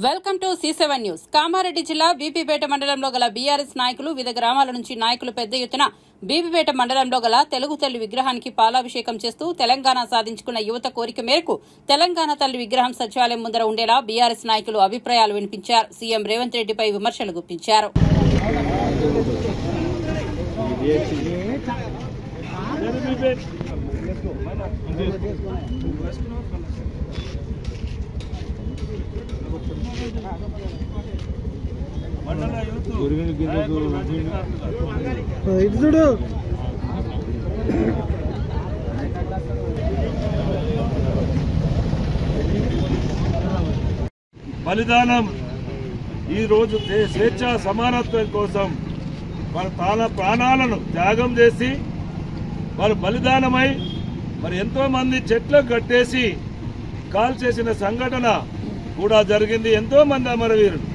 Welcome to C7 news. Kamareddy జిల్లా బీపీపేట మండలంలో గల బీఆర్ఎస్ నాయకులు వివిధ గ్రామాల నుంచి నాయకులు పెద్ద ఎత్తున బీపీపేట మండలంలో గల తెలుగు తల్లి విగ్రహానికి పాలాభిషేకం చేస్తూ తెలంగాణ సాధించుకున్న యువత కోరిక మేరకు తెలంగాణ తల్లి విగ్రహం సచివాలయం ముందర ఉండేలా బీఆర్ఎస్ నాయకులు అభిప్రాయాలు వినిపించారు. సీఎం రేవంత్ రెడ్డిపై విమర్శలు గుప్పించారు. బలిదానం ఈ రోజు స్వేచ్ఛ సమానత్వం కోసం వాళ్ళ తాన ప్రాణాలను త్యాగం చేసి వాళ్ళు బలిదానమై మరి ఎంతో మంది చెట్లు కట్టేసి కాల్ చేసిన సంఘటన కూడా జరిగింది. ఎంతో మంది అమరవీరులు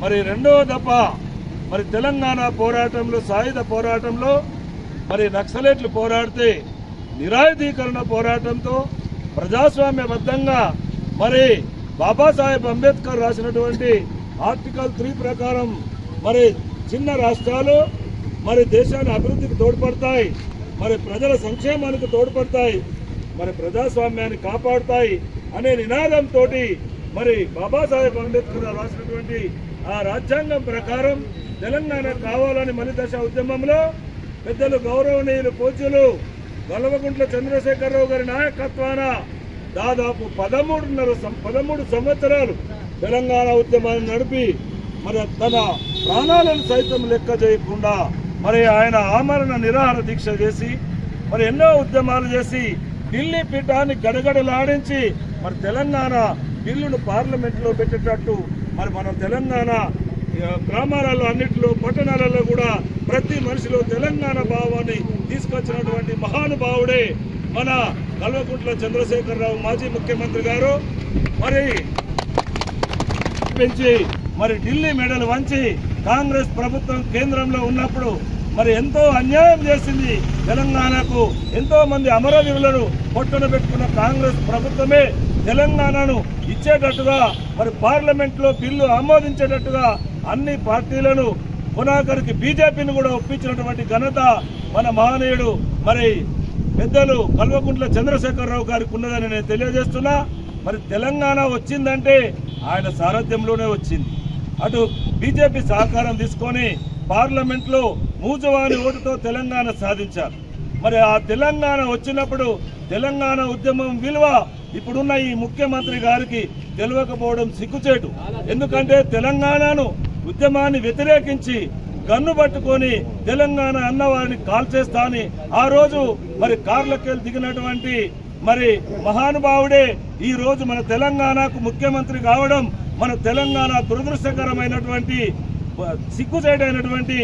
మరి రెండవ దఫ మరి తెలంగాణ పోరాటంలో సాయుధ పోరాటంలో మరి నక్సలైట్లు పోరాడితే నిరాయుధీకరణ పోరాటంతో ప్రజాస్వామ్యబద్ధంగా మరి బాబాసాహెబ్ అంబేద్కర్ రాసినటువంటి ఆర్టికల్ 3 ప్రకారం మరి చిన్న రాష్ట్రాలు మరి దేశాన్ని అభివృద్ధికి తోడ్పడతాయి, మరి ప్రజల సంక్షేమానికి తోడ్పడతాయి, మరి ప్రజాస్వామ్యాన్ని కాపాడుతాయి అనే నినాదంతో మరి బాబాసాహెబ్ అంబేద్కర్ రాసినటువంటి ఆ రాజ్యాంగం ప్రకారం తెలంగాణ కావాలని మలిదశ ఉద్యమంలో పెద్దలు గౌరవనీయులు పూజ్యులు గొల్లకుంట్ల చంద్రశేఖరరావు గారి నాయకత్వాన దాదాపు 13 సంవత్సరాలు తెలంగాణ ఉద్యమాన్ని నడిపి మరి తన ప్రాణాలను సైతం లెక్క చేయకుండా మరి ఆయన ఆమరణ నిరాహార దీక్ష చేసి మరి ఎన్నో ఉద్యమాలు చేసి ఢిల్లీ పీఠాన్ని గడగడలాడించి మరి తెలంగాణ బిల్లును పార్లమెంట్లో పెట్టేటట్టు మరి మనం తెలంగాణ గ్రామాలలో అన్నింటిలో పట్టణాలలో కూడా ప్రతి మనిషిలో తెలంగాణ భావాన్ని తీసుకొచ్చినటువంటి మహానుభావుడే మన కల్వకుంట్ల చంద్రశేఖరరావు మాజీ ముఖ్యమంత్రి గారు. మరి పెంచి మరి ఢిల్లీ మెడలు వంచి కాంగ్రెస్ ప్రభుత్వం కేంద్రంలో ఉన్నప్పుడు మరి ఎంతో అన్యాయం చేసింది తెలంగాణకు. ఎంతో మంది అమరవీరులను పొట్టన పెట్టుకున్న కాంగ్రెస్ ప్రభుత్వమే తెలంగాణను ఇచ్చేటట్టుగా మరి పార్లమెంట్లో బిల్లు ఆమోదించేటట్టుగా అన్ని పార్టీలను కొనాకరికి బీజేపీని కూడా ఒప్పించినటువంటి ఘనత మన మహనీయుడు మరి పెద్దలు కల్వకుంట్ల చంద్రశేఖరరావు గారికి ఉన్నదని నేను తెలియజేస్తున్నా. మరి తెలంగాణ వచ్చిందంటే ఆయన సారథ్యంలోనే వచ్చింది. అటు బీజేపీ సహకారం తీసుకొని పార్లమెంట్లో మూజవాని ఓటుతో తెలంగాణ సాధించారు. మరి ఆ తెలంగాణ వచ్చినప్పుడు తెలంగాణ ఉద్యమం విలువ ఇప్పుడున్న ఈ ముఖ్యమంత్రి గారికి తెలియకపోవడం సిగ్గుచేటు. ఎందుకంటే తెలంగాణను ఉద్యమాన్ని వ్యతిరేకించి గన్ను పట్టుకొని తెలంగాణ అన్నవారిని కాల్చేస్తా అని ఆ రోజు మరి కార్లకెళ్ళి దిగినటువంటి మరి మహానుభావుడే ఈ రోజు మన తెలంగాణకు ముఖ్యమంత్రి కావడం మన తెలంగాణ దురదృష్టకరమైనటువంటి సిగ్గుచేటైనటువంటి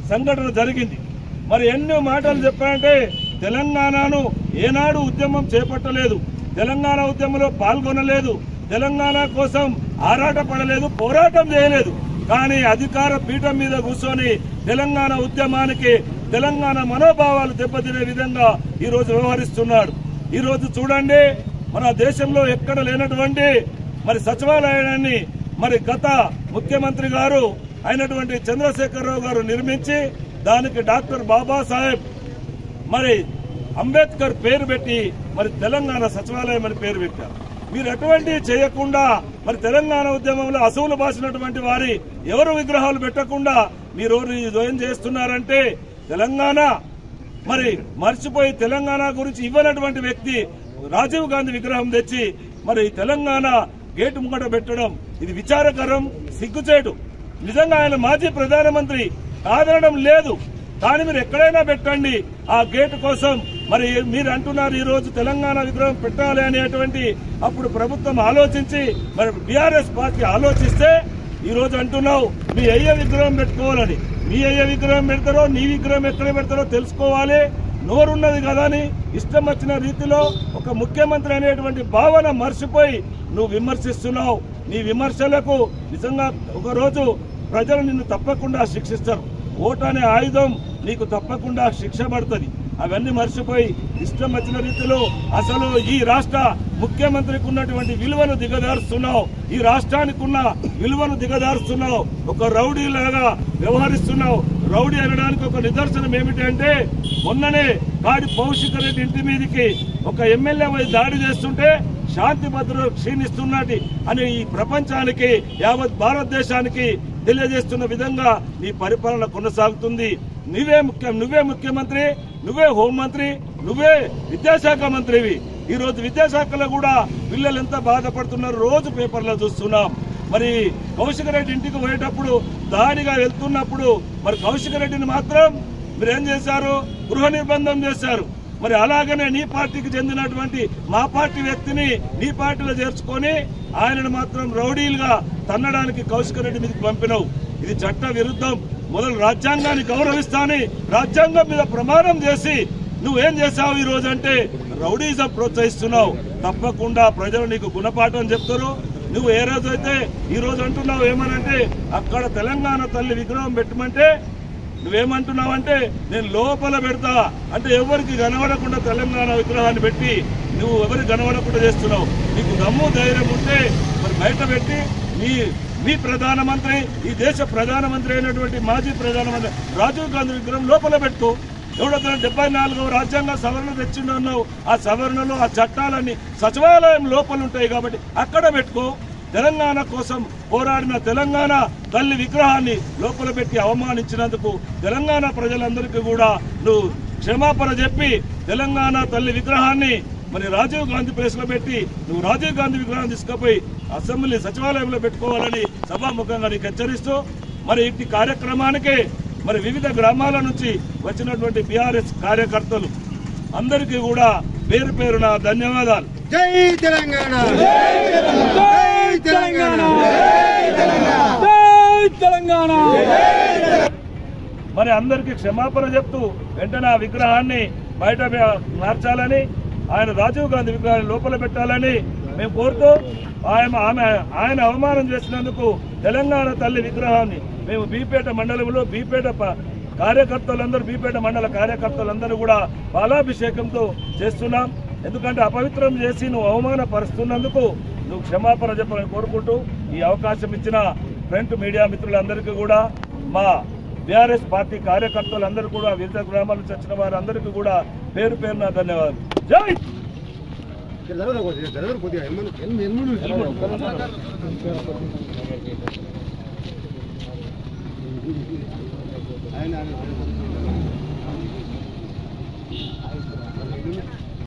సంఘటన జరిగింది. మరి ఎన్నో మాటలు చెప్పారంటే తెలంగాణను ఏనాడు ఉద్యమం చేపట్టలేదు, తెలంగాణ ఉద్యమంలో పాల్గొనలేదు, తెలంగాణ కోసం ఆరాటపడలేదు, పోరాటం చేయలేదు. కానీ అధికార పీఠం మీద కూర్చొని తెలంగాణ ఉద్యమానికి తెలంగాణ మనోభావాలు దెబ్బతినే విధంగా ఈరోజు వ్యవహరిస్తున్నాడు. ఈరోజు చూడండి, మన దేశంలో ఎక్కడ లేనటువంటి మరి సచివాలయాన్ని మరి గత ముఖ్యమంత్రి గారు అయినటువంటి చంద్రశేఖరరావు గారు నిర్మించి దానికి డాక్టర్ బాబాసాహెబ్ మరి అంబేద్కర్ పేరు పెట్టి మరి తెలంగాణ సచివాలయం అని పేరు పెట్టారు. మీరు ఎటువంటివి చేయకుండా మరి తెలంగాణ ఉద్యమంలో అసూలు బాసినటువంటి వారి ఎవరు విగ్రహాలు పెట్టకుండా మీరు ఏం చేస్తున్నారంటే తెలంగాణ మరి మర్చిపోయి తెలంగాణ గురించి ఇవ్వనటువంటి వ్యక్తి రాజీవ్ గాంధీ విగ్రహం తెచ్చి మరి తెలంగాణ గేటు ముంగట పెట్టడం ఇది విచారకరం, సిగ్గుచేటు. నిజంగా ఆయన మాజీ ప్రధానమంత్రి కాదనడం లేదు, కానీ మీరు ఎక్కడైనా పెట్టండి ఆ గేటు కోసం. మరి మీరు అంటున్నారు ఈ రోజు తెలంగాణ విగ్రహం పెట్టాలి అనేటువంటి అప్పుడు ప్రభుత్వం ఆలోచించి మరి బీఆర్ఎస్ పార్టీ ఆలోచిస్తే ఈ రోజు అంటున్నావు మీ అయ్య విగ్రహం పెట్టుకోవాలని. మీ అయ్య విగ్రహం పెడతారో నీ విగ్రహం ఎక్కడ పెడతారో తెలుసుకోవాలి. నోరున్నది కదా అని ఇష్టం వచ్చిన రీతిలో ఒక ముఖ్యమంత్రి అనేటువంటి భావన మర్చిపోయి నువ్వు విమర్శిస్తున్నావు. నీ విమర్శలకు నిజంగా ఒకరోజు ప్రజలు నిన్ను తప్పకుండా శిక్షిస్తారు. ఓటు అనే ఆయుధం నీకు తప్పకుండా శిక్ష పడుతుంది. అవన్నీ మర్చిపోయి ఇష్టం వచ్చిన రీతిలో అసలు ఈ రాష్ట్ర ముఖ్యమంత్రికి ఉన్నటువంటి విలువను దిగదారుస్తున్నావు, ఈ రాష్ట్రానికి ఉన్న విలువను దిగదారుస్తున్నావు, ఒక రౌడీ లాగా వ్యవహరిస్తున్నావు. రౌడీ అనడానికి ఒక నిదర్శనం ఏమిటంటే మొన్ననే కాడి కౌశిక్ రెడ్డి ఇంటి మీదకి ఒక ఎమ్మెల్యే దాడి చేస్తుంటే శాంతి భద్రతలు క్షీణిస్తున్నది అని ఈ ప్రపంచానికి యావత్ భారతదేశానికి తెలియజేస్తున్న విధంగా నీ పరిపాలన కొనసాగుతుంది. నువ్వే ముఖ్యమంత్రి, నువ్వే హోంమంత్రి, నువ్వే విద్యాశాఖ మంత్రివి. ఈ రోజు విద్యాశాఖలో కూడా పిల్లలు ఎంత బాధపడుతున్నారు రోజు పేపర్లో చూస్తున్నాం. మరి కౌశిక్ రెడ్డి ఇంటికి పోయేటప్పుడు దాడిగా వెళ్తున్నప్పుడు మరి కౌశిక్ రెడ్డిని మాత్రం మీరేం చేశారు? గృహ నిర్బంధం చేశారు. మరి అలాగనే నీ పార్టీకి చెందినటువంటి మా పార్టీ వ్యక్తిని నీ పార్టీలో చేర్చుకొని ఆయనను మాత్రం రౌడీలుగా తన్నడానికి కౌశిక్ రెడ్డి మీదకి పంపినావు. ఇది చట్ట విరుద్ధం. మొదలు రాజ్యాంగాన్ని గౌరవిస్తాని రాజ్యాంగం మీద ప్రమాణం చేసి నువ్వేం చేశావు ఈ రోజు అంటే రౌడీజం ప్రోత్సహిస్తున్నావు. తప్పకుండా ప్రజలు నీకు గుణపాఠం చెప్తారు. నువ్వు ఏ రోజైతే ఈ రోజు అంటున్నావు ఏమనంటే అక్కడ తెలంగాణ తల్లి విగ్రహం పెట్టమంటే నువ్వేమంటున్నావంటే నేను లోపల పెడతా అంటే ఎవరికి కనబడకుండా తెలంగాణ విగ్రహాన్ని పెట్టి నువ్వు ఎవరికి కనబడకుండా చేస్తున్నావు. నీకు దమ్ము ధైర్యం ఉంటే మరి బయట పెట్టి మీ ప్రధానమంత్రి ఈ దేశ ప్రధానమంత్రి అయినటువంటి మాజీ ప్రధానమంత్రి రాజీవ్ గాంధీ విగ్రహం లోపల పెట్టుకో. ఎవడో 74వ రాజ్యాంగ సవరణ తెచ్చిండన్నావు. ఆ సవరణలు ఆ చట్టాలన్నీ సచివాలయం లోపల ఉంటాయి కాబట్టి అక్కడ పెట్టుకో. తెలంగాణ కోసం పోరాడిన తెలంగాణ తల్లి విగ్రహాన్ని లోపల పెట్టి అవమానించినందుకు తెలంగాణ ప్రజలందరికీ కూడా నువ్వు క్షమాపణ చెప్పి తెలంగాణ తల్లి విగ్రహాన్ని మరి రాజీవ్ గాంధీ ప్లేస్ లో పెట్టి నువ్వు రాజీవ్ గాంధీ విగ్రహాన్ని తీసుకుపోయి అసెంబ్లీ సచివాలయంలో పెట్టుకోవాలని సభాముఖంగా నీకు హెచ్చరిస్తూ మరి ఇట్టి కార్యక్రమానికి మరి వివిధ గ్రామాల నుంచి వచ్చినటువంటి బీఆర్ఎస్ కార్యకర్తలు అందరికీ కూడా పేరు పేరున ధన్యవాదాలు. జై తెలంగాణ, జై తెలంగాణ, జై తెలంగాణ. మరి అందరికీ క్షమాపణ చెప్తూ వెంటనే ఆ విగ్రహాన్ని బయట మార్చాలని ఆయన రాజీవ్ గాంధీ విగ్రహాన్ని లోపల పెట్టాలని మేము కోరుతూ ఆయన అవమానం చేసినందుకు తెలంగాణ తల్లి విగ్రహాన్ని మేము బీపేట మండలంలో బీపేట మండల కార్యకర్తలందరూ కూడా పాలాభిషేకంతో చేస్తున్నాం. ఎందుకంటే అపవిత్రం చేసి నువ్వు అవమానపరుస్తున్నందుకు నువ్వు క్షమాపణ చెప్పాలని కోరుకుంటూ ఈ అవకాశం ఇచ్చిన ప్రింట్ మీడియా మిత్రులందరికీ కూడా మా బీఆర్ఎస్ పార్టీ కార్యకర్తలందరూ కూడా వివిధ గ్రామాల నుంచి వచ్చిన వారందరికీ కూడా పేరు పేరున ధన్యవాదాలు. జై ఆయన